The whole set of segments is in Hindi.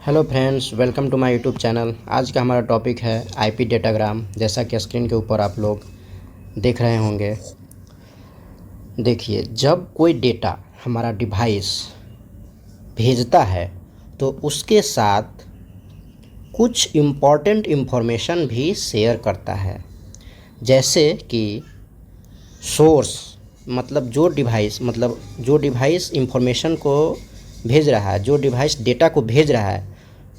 Hello friends, welcome to my YouTube channel. आज का हमारा टॉपिक है आईपी डेटाग्राम। जैसा कि स्क्रीन के ऊपर आप लोग देख रहे होंगे। देखिए, जब कोई डेटा हमारा डिवाइस भेजता है तो उसके साथ कुछ इम्पॉर्टेंट इन्फॉर्मेशन भी शेयर करता है। जैसे कि सोर्स, मतलब जो डिवाइस इंफॉर्मेशन को भेज रहा है, जो डिवाइस डेटा को भेज रहा है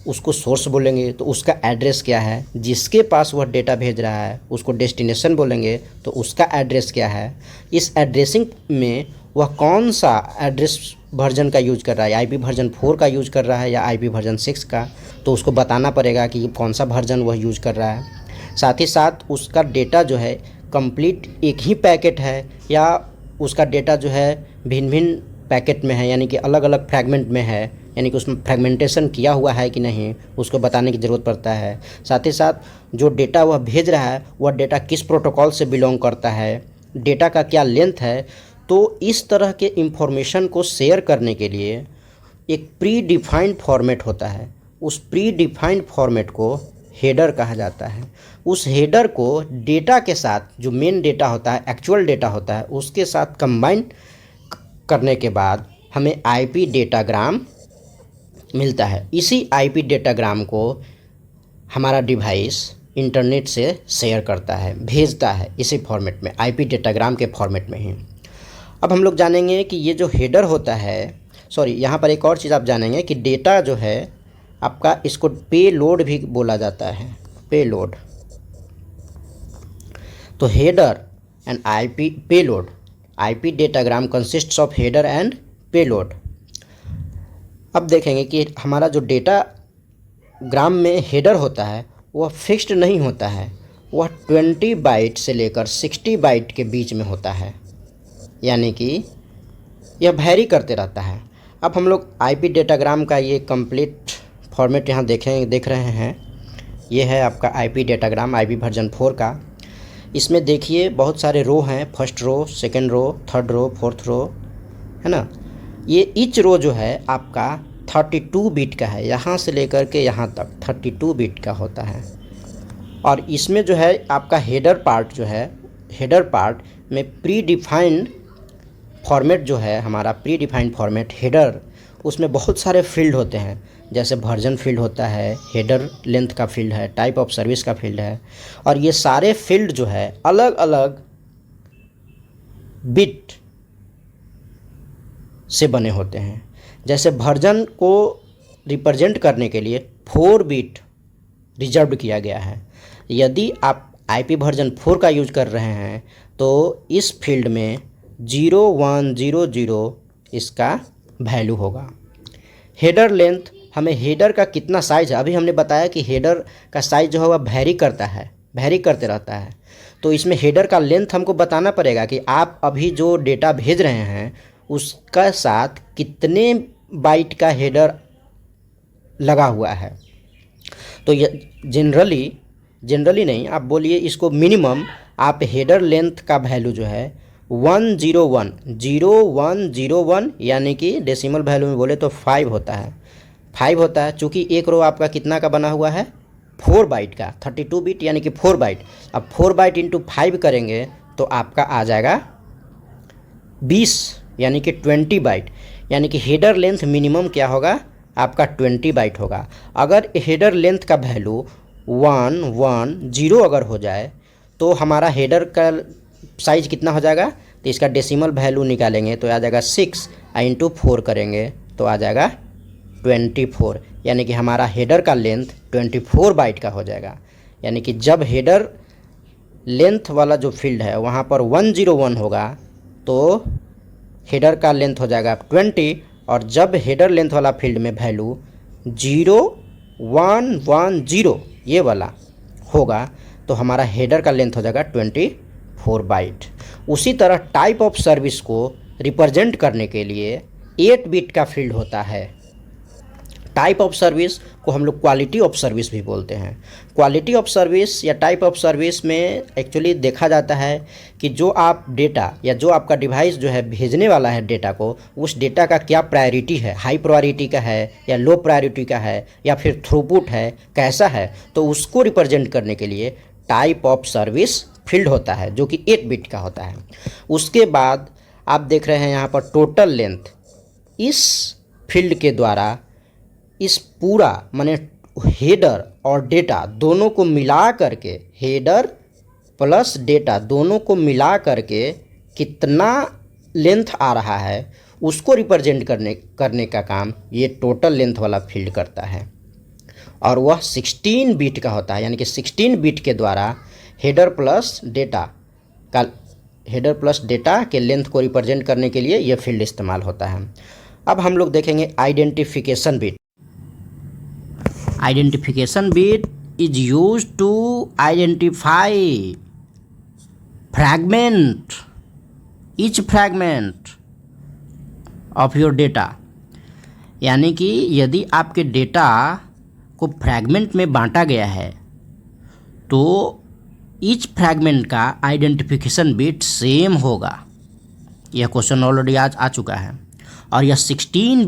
उसको सोर्स बोलेंगे। तो उसका एड्रेस क्या है, जिसके पास वह डेटा भेज रहा है उसको डेस्टिनेशन बोलेंगे, तो उसका एड्रेस क्या है। इस एड्रेसिंग में वह कौन सा एड्रेस वर्जन का यूज कर रहा है, आईपी वर्जन 4 का यूज कर रहा है या आईपी वर्जन 6 का, तो उसको बताना पड़ेगा कि कौन सा वर्जन वह यूज कर रहा है। साथ ही साथ उसका डेटा जो है कंप्लीट एक ही पैकेट है या उसका डेटा जो है भिन्न भिन्न पैकेट में है, यानी कि अलग अलग फ्रैगमेंट में है, यानी कि उसमें फ्रैगमेंटेशन किया हुआ है कि नहीं, उसको बताने की ज़रूरत पड़ता है। साथ ही साथ जो डेटा वह भेज रहा है वह डेटा किस प्रोटोकॉल से बिलोंग करता है, डेटा का क्या लेंथ है। तो इस तरह के इंफॉर्मेशन को शेयर करने के लिए एक प्री डिफाइंड फॉर्मेट होता है। उस प्री डिफाइंड फॉर्मेट को हेडर कहा जाता है। उस हेडर को डेटा के साथ, जो मेन डेटा होता है, एक्चुअल डेटा होता है, उसके साथ कंबाइन करने के बाद हमें आईपी डेटाग्राम मिलता है। इसी आईपी डेटाग्राम को हमारा डिवाइस इंटरनेट से शेयर करता है, भेजता है इसी फॉर्मेट में, आईपी डेटाग्राम के फॉर्मेट में ही। अब हम लोग जानेंगे कि ये जो हेडर होता है, यहाँ पर एक और चीज़ आप जानेंगे कि डेटा जो है आपका, इसको पे लोड भी बोला जाता है, पे लोड। तो header and IP payload, IP datagram consists of header and payload. अब देखेंगे कि हमारा जो डेटा ग्राम में हेडर होता है वह फिक्स्ड नहीं होता है, वह 20 बाइट से लेकर 60 बाइट के बीच में होता है, यानी कि यह वैरी करते रहता है। अब हम लोग आईपी डेटाग्राम का ये कंप्लीट फॉर्मेट यहाँ देख रहे हैं। ये है आपका आईपी डेटाग्राम, आईपी वर्जन 4 का। इसमें देखिए बहुत सारे रो हैं, first row, second row, third row, fourth row, है ना। ये ईच रो जो है आपका 32 बिट का है, यहाँ से लेकर के यहाँ तक 32 बिट का होता है। और इसमें जो है आपका हेडर पार्ट जो है, हेडर पार्ट में प्री डिफाइंड फॉर्मेट जो है हमारा, प्री डिफाइंड फॉर्मेट हेडर, उसमें बहुत सारे फील्ड होते हैं। जैसे वर्जन फील्ड होता है, हेडर लेंथ का फील्ड है, टाइप ऑफ सर्विस का फील्ड है, और ये सारे फील्ड जो है अलग अलग बिट से बने होते हैं। जैसे वर्जन को रिप्रेजेंट करने के लिए 4 बिट रिजर्व किया गया है। यदि आप आईपी वर्जन 4 का यूज कर रहे हैं तो इस फील्ड में 0100 इसका वैल्यू होगा। हेडर लेंथ, हमें हेडर का कितना साइज़ है, अभी हमने बताया कि हेडर का साइज़ जो है वह वैरी करता है, वैरी करते रहता है। तो इसमें हेडर का लेंथ हमको बताना पड़ेगा कि आप अभी जो डेटा भेज रहे हैं उसका साथ कितने बाइट का हेडर लगा हुआ है। तो ये जनरली नहीं, आप बोलिए इसको मिनिमम, आप हेडर लेंथ का वैल्यू जो है 0101 यानी कि डेसिमल वैल्यू में बोले तो 5 होता है, 5 होता है। चूँकि एक रो आपका कितना का बना हुआ है, 4 बाइट का, 32 बिट यानी कि 4 बाइट। अब 4 बाइट इंटू 5 करेंगे तो आपका आ जाएगा 20, यानी कि 20 बाइट। यानी कि हेडर लेंथ मिनिमम क्या होगा आपका, 20 बाइट होगा। अगर हेडर लेंथ का वैल्यू 110 अगर हो जाए तो हमारा हेडर का साइज़ कितना हो जाएगा, तो इसका डेसिमल वैल्यू निकालेंगे तो आ जाएगा 6, इंटू 4 करेंगे तो आ जाएगा 24, यानी कि हमारा हेडर का लेंथ 24 बाइट का हो जाएगा। यानी कि जब हेडर लेंथ वाला जो फील्ड है वहाँ पर 101 होगा तो हेडर का लेंथ हो जाएगा 20, और जब हेडर लेंथ वाला फील्ड में वैल्यू 0110 ये वाला होगा तो हमारा हेडर का लेंथ हो जाएगा 24 बाइट। उसी तरह टाइप ऑफ सर्विस को रिप्रेजेंट करने के लिए 8 बिट का फील्ड होता है। टाइप ऑफ सर्विस को हम लोग क्वालिटी ऑफ सर्विस भी बोलते हैं। क्वालिटी ऑफ सर्विस या टाइप ऑफ सर्विस में एक्चुअली देखा जाता है कि जो आप डेटा या जो आपका डिवाइस जो है भेजने वाला है डेटा को, उस डेटा का क्या प्रायोरिटी है, हाई प्रायोरिटी का है या लो प्रायोरिटी का है या फिर थ्रूपुट है, कैसा है, तो उसको रिप्रेजेंट करने के लिए टाइप ऑफ सर्विस फील्ड होता है जो कि 8 बिट का होता है। उसके बाद आप देख रहे हैं यहाँ पर टोटल लेंथ। इस फील्ड के द्वारा इस पूरा माने हेडर और डेटा दोनों को मिला करके, हेडर प्लस डेटा दोनों को मिला करके कितना लेंथ आ रहा है उसको रिप्रेजेंट करने का काम ये टोटल लेंथ वाला फील्ड करता है, और वह 16 बिट का होता है। यानी कि 16 बिट के द्वारा हेडर प्लस डेटा के लेंथ को रिप्रेजेंट करने के लिए यह फील्ड इस्तेमाल होता है। अब हम लोग देखेंगे identification bit. Identification bit is used to identify fragment, each fragment of your data. यानी कि यदि आपके डेटा को फ्रैगमेंट में बांटा गया है तो ईच फ्रैगमेंट का आइडेंटिफिकेशन बिट सेम होगा। यह क्वेश्चन ऑलरेडी आज आ चुका है, और यह 16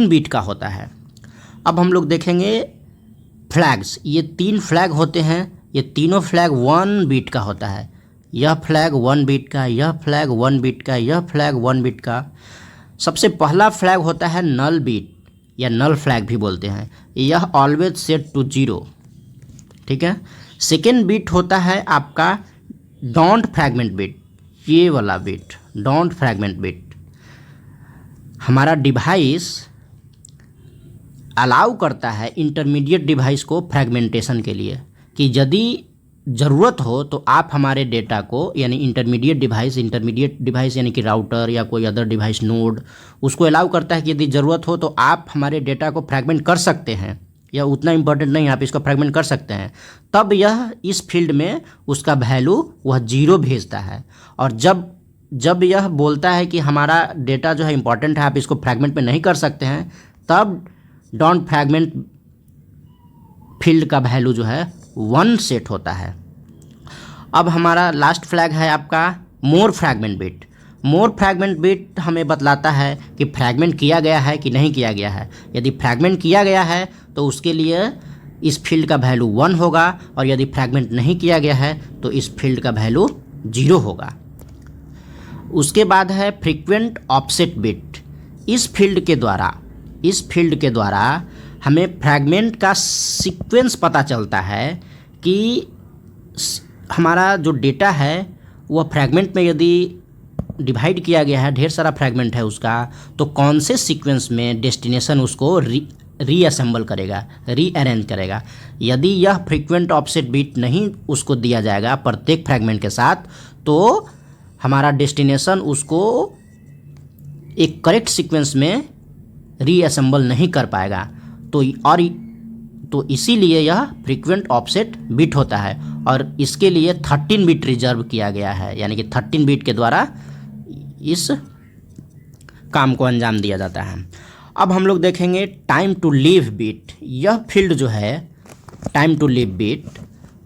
बिट का होता है। अब हम लोग देखेंगे फ्लैग्स। ये 3 फ्लैग होते हैं, ये तीनों फ्लैग 1 बिट का होता है। यह फ्लैग 1 बिट का, यह फ्लैग 1 बिट का, यह फ्लैग 1 बिट का। सबसे पहला फ्लैग होता है नल बिट या नल फ्लैग भी बोलते हैं, यह ऑलवेज सेट टू 0, ठीक है। सेकेंड बिट होता है आपका डोंट फ्रैगमेंट बिट, ये वाला बिट डोंट फ्रैगमेंट बिट। हमारा डिवाइस अलाउ करता है इंटरमीडिएट डिवाइस को फ्रैगमेंटेशन के लिए, कि यदि ज़रूरत हो तो आप हमारे डेटा को, यानी इंटरमीडिएट डिवाइस यानी कि राउटर या कोई अदर डिवाइस नोड, उसको अलाउ करता है कि यदि ज़रूरत हो तो आप हमारे डेटा को फ्रैगमेंट कर सकते हैं, या उतना इम्पोर्टेंट नहीं, आप इसको फ्रैगमेंट कर सकते हैं। तब यह इस फील्ड में उसका वैल्यू वह 0 भेजता है। और जब यह बोलता है कि हमारा डेटा जो है इम्पोर्टेंट है, आप इसको फ्रैगमेंट में नहीं कर सकते हैं, तब डोंट फ्रैगमेंट फील्ड का वैल्यू जो है 1 सेट होता है। अब हमारा लास्ट फ्लैग है आपका मोर फ्रैगमेंट बिट। मोर फ्रैगमेंट बिट हमें बतलाता है कि फ्रैगमेंट किया गया है कि नहीं किया गया है। यदि फ्रैगमेंट किया गया है तो उसके लिए इस फील्ड का वैल्यू 1 होगा, और यदि फ्रैगमेंट नहीं किया गया है तो इस फील्ड का वैल्यू 0 होगा। उसके बाद है फ्रीक्वेंट ऑफसेट बिट। इस फील्ड के द्वारा हमें फ्रैगमेंट का सीक्वेंस पता चलता है कि हमारा जो डेटा है वह फ्रैगमेंट में यदि डिवाइड किया गया है, ढेर सारा फ्रैगमेंट है उसका, तो कौन से सीक्वेंस में डेस्टिनेशन उसको रीअसेंबल करेगा, रीअरेंज करेगा। यदि यह फ्रीक्वेंट ऑफसेट बिट नहीं उसको दिया जाएगा प्रत्येक फ्रैगमेंट के साथ, तो हमारा डेस्टिनेशन उसको एक करेक्ट सीक्वेंस में रीअसेंबल नहीं कर पाएगा। तो इसीलिए यह फ्रीक्वेंट ऑफसेट बिट होता है, और इसके लिए 13 बिट रिजर्व किया गया है। यानी कि 13 बिट के द्वारा इस काम को अंजाम दिया जाता है। अब हम लोग देखेंगे टाइम टू लीव बिट। यह फील्ड जो है टाइम टू लीव बिट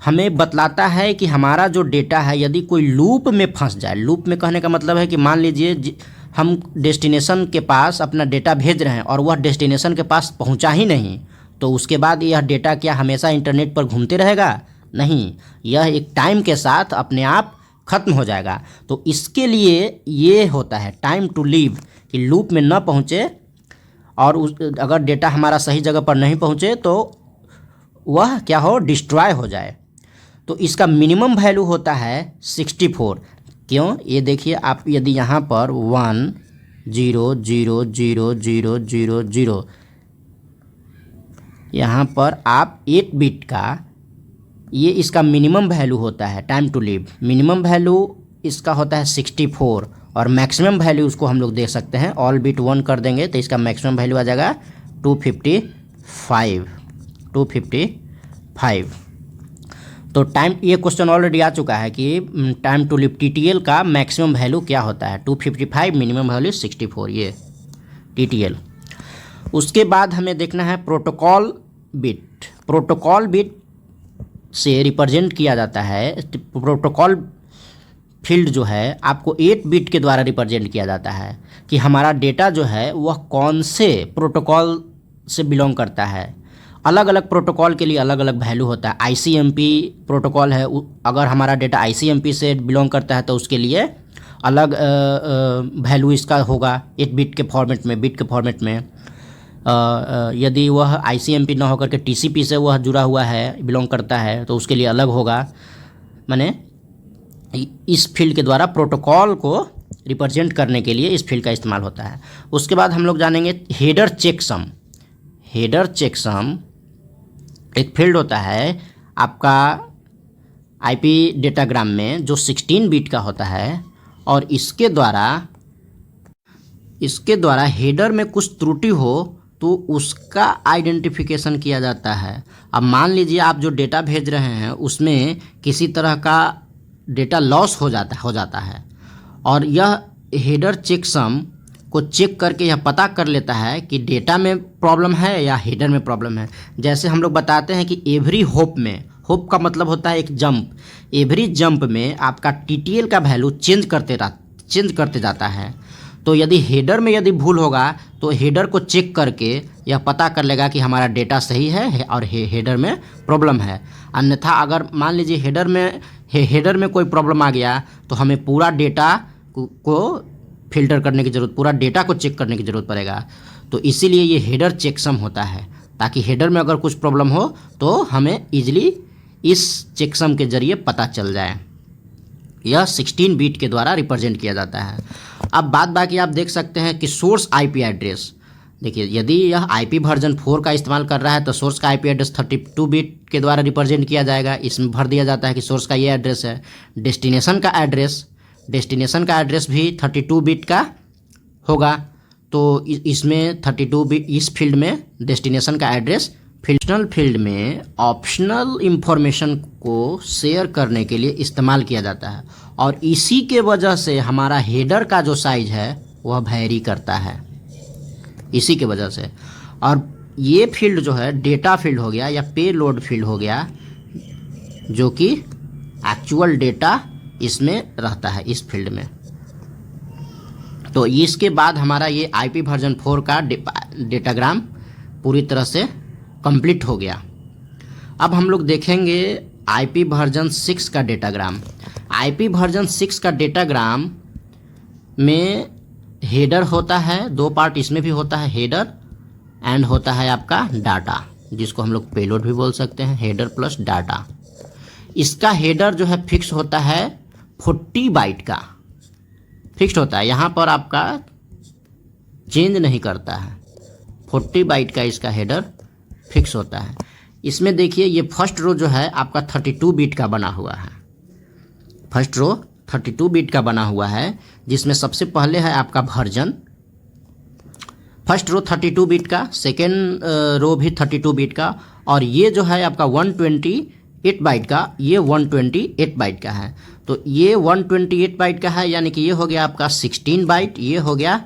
हमें बतलाता है कि हमारा जो डेटा है यदि कोई लूप में फंस जाए। लूप में कहने का मतलब है कि मान लीजिए हम डेस्टिनेशन के पास अपना डेटा भेज रहे हैं और वह डेस्टिनेशन के पास पहुंचा ही नहीं, तो उसके बाद यह डेटा क्या हमेशा इंटरनेट पर घूमते रहेगा? नहीं, यह एक टाइम के साथ अपने आप ख़त्म हो जाएगा। तो इसके लिए ये होता है टाइम टू लीव, कि लूप में न पहुँचे, और अगर डेटा हमारा सही जगह पर नहीं पहुँचे तो वह क्या हो, डिस्ट्रॉय हो जाए। तो इसका मिनिमम वैल्यू होता है 64। क्यों? ये देखिए आप, यदि यहाँ पर 1 0 0 0 0 0 0 यहाँ पर आप 8 बिट का, ये इसका मिनिमम वैल्यू होता है time to live. Minimum value इसका होता है 64, और मैक्सिमम वैल्यू उसको हम लोग देख सकते हैं, ऑल बिट 1 कर देंगे तो इसका मैक्सिमम वैल्यू आ जाएगा 255। तो टाइम, ये क्वेश्चन ऑलरेडी आ चुका है कि टाइम टू लीव TTL का मैक्सिमम वैल्यू क्या होता है, 255, मिनिमम वैल्यू 64, ये TTL। उसके बाद हमें देखना है प्रोटोकॉल बिट। प्रोटोकॉल बिट से रिप्रेजेंट किया जाता है, प्रोटोकॉल फील्ड जो है आपको 8 बिट के द्वारा रिप्रेजेंट किया जाता है कि हमारा डेटा जो है वह कौन से प्रोटोकॉल से बिलोंग करता है। अलग अलग प्रोटोकॉल के लिए अलग अलग वैल्यू होता है। आईसीएमपी प्रोटोकॉल है, अगर हमारा डेटा आईसीएमपी से बिलोंग करता है तो उसके लिए अलग वैल्यू इसका होगा 8 बिट के फॉर्मेट में, बिट के फॉर्मेट में। यदि वह आईसीएमपी ना होकर के टीसीपी से वह जुड़ा हुआ है, बिलोंग करता है, तो उसके लिए अलग होगा। माने इस फील्ड के द्वारा प्रोटोकॉल को रिप्रेजेंट करने के लिए इस फील्ड का इस्तेमाल होता है। उसके बाद हम लोग जानेंगे हेडर चेकसम। हेडर चेकसम एक फील्ड होता है आपका आईपी डेटाग्राम में जो 16 बिट का होता है, और इसके द्वारा हेडर में कुछ त्रुटि हो तो उसका आइडेंटिफिकेशन किया जाता है। अब मान लीजिए आप जो डेटा भेज रहे हैं उसमें किसी तरह का डेटा लॉस हो जाता है, और यह हेडर चेकसम को चेक करके यह पता कर लेता है कि डेटा में प्रॉब्लम है या हेडर में प्रॉब्लम है। जैसे हम लोग बताते हैं कि एवरी होप में, होप का मतलब होता है एक जंप, एवरी जंप में आपका टीटीएल का वैल्यू चेंज करते जाता है। तो यदि हेडर में यदि भूल होगा तो हेडर को चेक करके यह पता कर लेगा कि हमारा डेटा सही है और हेडर में प्रॉब्लम है। अन्यथा अगर मान लीजिए हेडर में कोई प्रॉब्लम आ गया तो हमें पूरा डेटा को फिल्टर करने की ज़रूरत, पूरा डेटा को चेक करने की ज़रूरत पड़ेगा। तो इसीलिए ये हेडर चेकसम होता है, ताकि हेडर में अगर कुछ प्रॉब्लम हो तो हमें ईजिली इस चेकसम के ज़रिए पता चल जाए। यह 16 बिट के द्वारा रिप्रेजेंट किया जाता है। अब बाकी आप देख सकते हैं कि सोर्स आईपी एड्रेस। देखिए, यदि यह आईपी वर्जन 4 का इस्तेमाल कर रहा है तो सोर्स का आईपी एड्रेस 32 बिट के द्वारा रिप्रेजेंट किया जाएगा। इसमें भर दिया जाता है कि सोर्स का ये एड्रेस है। डेस्टिनेशन का एड्रेस भी 32 बिट का होगा। तो इसमें 32 बिट, इस फील्ड में डेस्टिनेशन का एड्रेस फील्ड में ऑप्शनल इंफॉर्मेशन को शेयर करने के लिए इस्तेमाल किया जाता है, और इसी के वजह से हमारा हेडर का जो साइज है वह वैरी करता है, इसी के वजह से। और ये फील्ड जो है डेटा फील्ड हो गया या पेलोड फील्ड हो गया, जो कि एक्चुअल डेटा इसमें रहता है इस फील्ड में। तो इसके बाद हमारा ये आईपी वर्जन 4 का डेटाग्राम पूरी तरह से कंप्लीट हो गया। अब हम लोग देखेंगे आईपी वर्जन 6 का डेटाग्राम। आईपी वर्जन 6 का डेटाग्राम में हेडर होता है, 2 पार्ट इसमें भी होता है, हेडर एंड होता है आपका डाटा, जिसको हम लोग पेलोड भी बोल सकते हैं, हेडर प्लस डाटा। इसका हेडर जो है फिक्स होता है 40 बाइट का, फिक्स्ड होता है, यहाँ पर आपका चेंज नहीं करता है। 40 बाइट का इसका हेडर फिक्स होता है। इसमें देखिए ये फर्स्ट रो जो है आपका 32 बिट का बना हुआ है। फर्स्ट रो 32 बिट का बना हुआ है, जिसमें सबसे पहले है आपका वर्जन। फर्स्ट रो 32 बिट का, सेकेंड रो भी 32 बिट का, और ये जो है आपका 128 बाइट का, ये 128 बाइट का है। तो ये 128 बाइट का है, यानी कि ये हो गया आपका 16 बाइट, ये हो गया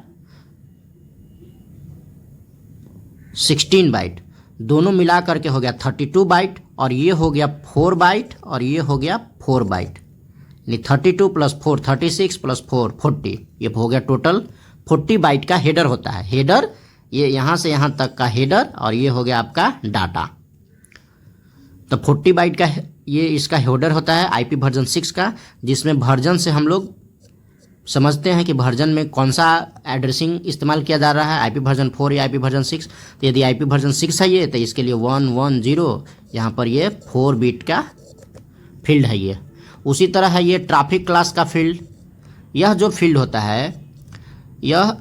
16 बाइट, दोनों मिला करके हो गया 32 बाइट, और ये हो गया 4 बाइट, और ये हो गया 4 बाइट, यानी 32 प्लस 4 36 प्लस 4 40, ये हो गया टोटल 40 बाइट का हेडर होता है। हेडर ये यहाँ से यहाँ तक का हेडर, और ये हो गया आपका डाटा। तो 40 बाइट का ये इसका हेडर होता है आईपी वर्जन 6 का, जिसमें वर्जन से हम लोग समझते हैं कि वर्जन में कौन सा एड्रेसिंग इस्तेमाल किया जा रहा है, आईपी वर्जन 4 या आईपी वर्जन 6। तो यदि आईपी वर्जन 6 है ये, तो इसके लिए 110 यहाँ पर ये 4 बिट का फील्ड है ये। उसी तरह है ये ट्रैफिक क्लास का फील्ड। यह जो फील्ड होता है, यह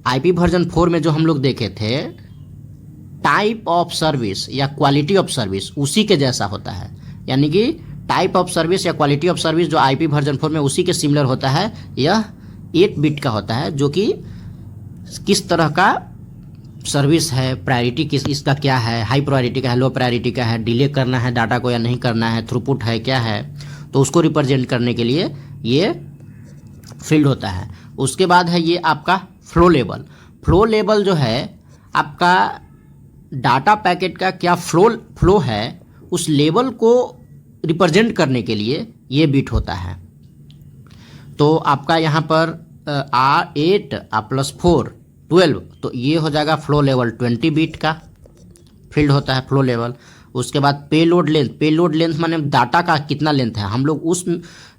आईपी वर्जन 4 में जो हम लोग देखे थे टाइप ऑफ सर्विस या क्वालिटी ऑफ सर्विस, उसी के जैसा होता है। यानी कि टाइप ऑफ सर्विस या क्वालिटी ऑफ सर्विस जो आईपी वर्जन 4 में उसी के सिमिलर होता है। यह 8 बिट का होता है, जो कि किस तरह का सर्विस है, प्रायोरिटी किस इसका क्या है, हाई प्रायोरिटी का है, लो प्रायोरिटी का है, डिले करना है डाटा को या नहीं करना है, थ्रूपुट है क्या है, तो उसको रिप्रेजेंट करने के लिए ये फील्ड होता है। उसके बाद है ये आपका फ्लो लेवल। फ्लो लेवल जो है आपका डाटा पैकेट का क्या फ्लो है, उस लेवल को रिप्रेजेंट करने के लिए ये बिट होता है। तो आपका यहाँ पर R8 प्लस 4 12, तो ये हो जाएगा फ्लो लेवल 20 बिट का फील्ड होता है फ्लो लेवल। उसके बाद पेलोड लेंथ माने डाटा का कितना लेंथ है। हम लोग उस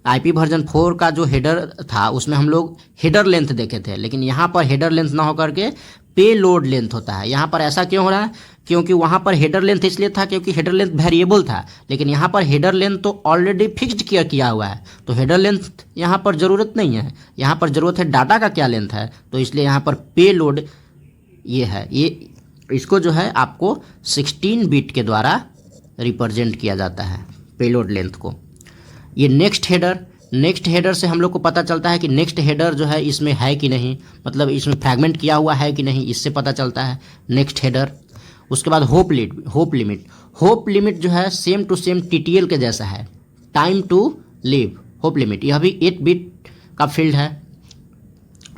आईपी वर्जन 4 का जो हेडर था उसमें हम लोग हेडर लेंथ देखे थे, लेकिन यहाँ पर हेडर लेंथ ना होकर के पेलोड लेंथ होता है। यहाँ पर ऐसा क्यों हो रहा है, क्योंकि वहाँ पर हेडर लेंथ इसलिए था क्योंकि हेडर लेंथ वेरिएबल था, लेकिन यहाँ पर हेडर लेंथ तो ऑलरेडी फिक्स्ड किया हुआ है, तो हेडर लेंथ यहाँ पर ज़रूरत नहीं है। यहाँ पर ज़रूरत है डाटा का क्या लेंथ है, तो इसलिए यहाँ पर पेलोड ये है, ये इसको जो है आपको 16 बिट के द्वारा रिप्रेजेंट किया जाता है पेलोड लेंथ को। ये नेक्स्ट हेडर से हम लोग को पता चलता है कि नेक्स्ट हेडर जो है इसमें है कि नहीं, मतलब इसमें फ्रैगमेंट किया हुआ है कि नहीं, इससे पता चलता है नेक्स्ट हेडर। उसके बाद होप लिमिट जो है सेम टू सेम TTL के जैसा है, time to live hop limit, यह भी 8 बिट का फील्ड है।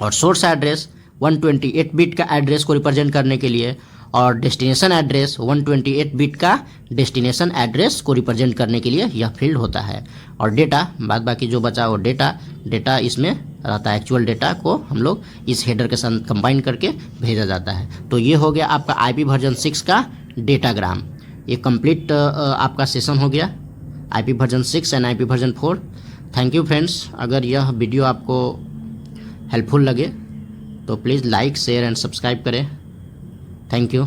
और सोर्स एड्रेस 128 बिट का एड्रेस को रिप्रेजेंट करने के लिए, और डेस्टिनेशन एड्रेस 128 बिट का डेस्टिनेशन एड्रेस को रिप्रेजेंट करने के लिए यह फील्ड होता है। और डेटा बाद बाकी जो बचा वो डेटा इसमें रहता है, एक्चुअल डेटा को हम लोग इस हेडर के साथ कंबाइन करके भेजा जाता है। तो ये हो गया आपका आईपी वर्जन 6 का डेटाग्राम। ये कंप्लीट आपका सेशन हो गया IP version 6 and IP version 4। Thank you friends. अगर यह वीडियो आपको हेल्पफुल लगे तो please like share and subscribe करें। Thank you.